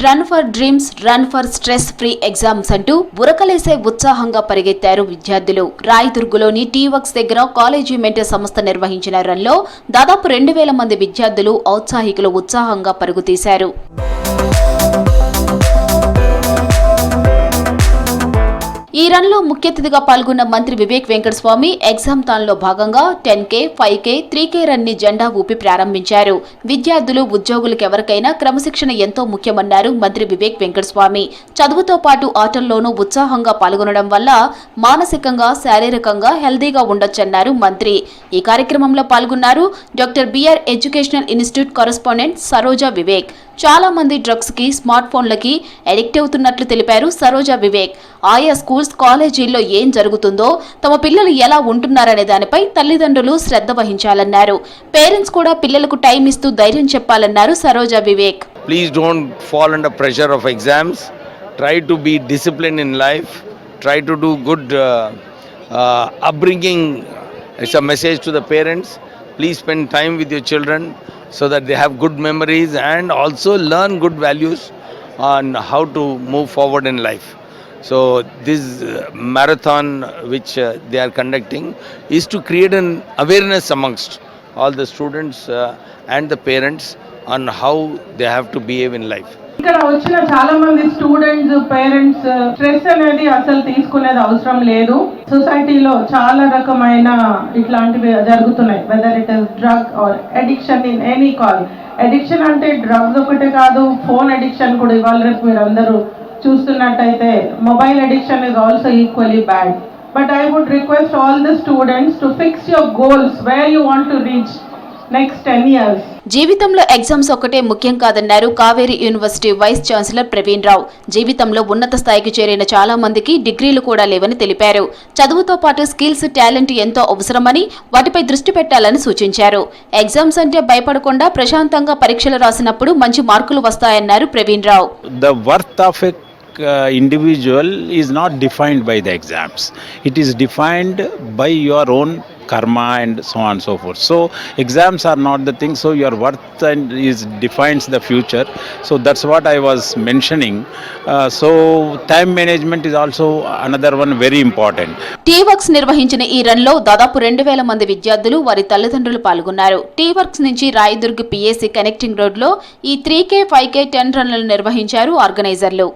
Run for dreams, run for stress free exams అంటూ బురకలేసే ఉత్సాహంగా పరిగెత్తారు విద్యార్థులు. రాయదుర్గులోని టీవర్క్స్ దగ్గర కాలేజీ మెంటర్ సంస్థ నిర్వహించిన రన్లో దాదాపు 2000 మంది విద్యార్థులు ఔత్సాహికులు ఉత్సాహంగా పరుగుతీశారు. ఈ రన్లో ముఖ్య అతిథిగా పాల్గొన్న మంత్రి వివేక్ వెంకటస్వామి ఎగ్జామ్ తాన్లో భాగంగా 10K, 5K, 3K రన్ ని జెండా ఊపి ప్రారంభించారు. విద్యార్థులు, ఉద్యోగులకు ఎవరికైనా క్రమశిక్షణ ఎంతో ముఖ్యమన్నారు మంత్రి వివేక్ వెంకటస్వామి. చదువుతో పాటు ఆటల్లోనూ ఉత్సాహంగా పాల్గొనడం వల్ల మానసికంగా, శారీరకంగా హెల్దీగా ఉండొచ్చన్నారు మంత్రి. ఈ కార్యక్రమంలో పాల్గొన్నారు doctor BR educational institute correspondent Saroja Vivek. చాలా మంది డ్రగ్స్ కి, స్మార్ట్ ఫోన్లకి అడిక్ట్ అవుతున్నట్లు తెలిపారు సరోజా వివేక్. ఆయా స్కూల్స్, కాలేజీల్లో ఏం జరుగుతుందో, తమ పిల్లలు ఎలా ఉంటున్నారనే దానిపై తల్లిదండ్రులు శ్రద్ధ వహించాలన్నారు. పేరెంట్స్ కూడా పిల్లలకు టైం ఇస్తూ ధైర్యం చెప్పాలన్నారు Saroja Vivek. Please don't fall under pressure of exams. Try to be disciplined in life. Try to do good upbringing. It's a message to the parents. Please spend time with your children so that they have good memories and also learn good values on how to move forward in life. So this marathon which they are conducting is to create an awareness amongst all the students and the parents on how they have to behave in life. ఇక్కడ వచ్చిన చాలా మంది students, parents stress అనేది అసలు తీసుకునేది అవసరం లేదు. సొసైటీలో చాలా రకమైన ఇట్లాంటివి జరుగుతున్నాయి. Whether it is drug or addiction in any call. Addiction అంటే డ్రగ్స్ ఒకటే కాదు, ఫోన్ అడిక్షన్ కూడా ఇవాళ రేపు మీరు అందరూ చూస్తున్నట్టయితే mobile addiction is also equally bad. But I would request all the students to fix your goals where you want to reach next 10 years. జీవితంలో ఎగ్జామ్స్ ఒకటే ముఖ్యం కాదన్నారు Kaveri university vice chancellor Praveen Rao. జీవితంలో ఉన్నత స్థాయికి చేరిన చాలా మందికి డిగ్రీలు కూడా లేవని తెలిపారు. చదువుతో పాటు స్కిల్స్, టాలెంట్ ఎంతో అవసరమని, వాటిపై దృష్టి పెట్టాలని సూచించారు. ఎగ్జామ్స్ అంటే భయపడకుండా ప్రశాంతంగా పరీక్షలు రాసినప్పుడు మంచి మార్కులు వస్తాయన్నారు Praveen Rao. The worth of a individual is not defined by the exams. It is defined by your own karma and so on and so forth. So exams are not the thing. So your worth and is defines the future. So that's what I was mentioning. So time management is also another one very important. T-Works నిర్వహించిన ఈ రన్లో దాదాపు 2000 మంది విద్యార్థులు, వారి తల్లిదండ్రులు పాల్గొన్నారు. T-Works నుంచి రాయదుర్గ్ PAC కనెక్టింగ్ రోడ్లో ఈ 3K, 5K, 10 రన్లను నిర్వహించారు ఆర్గనైజర్లు.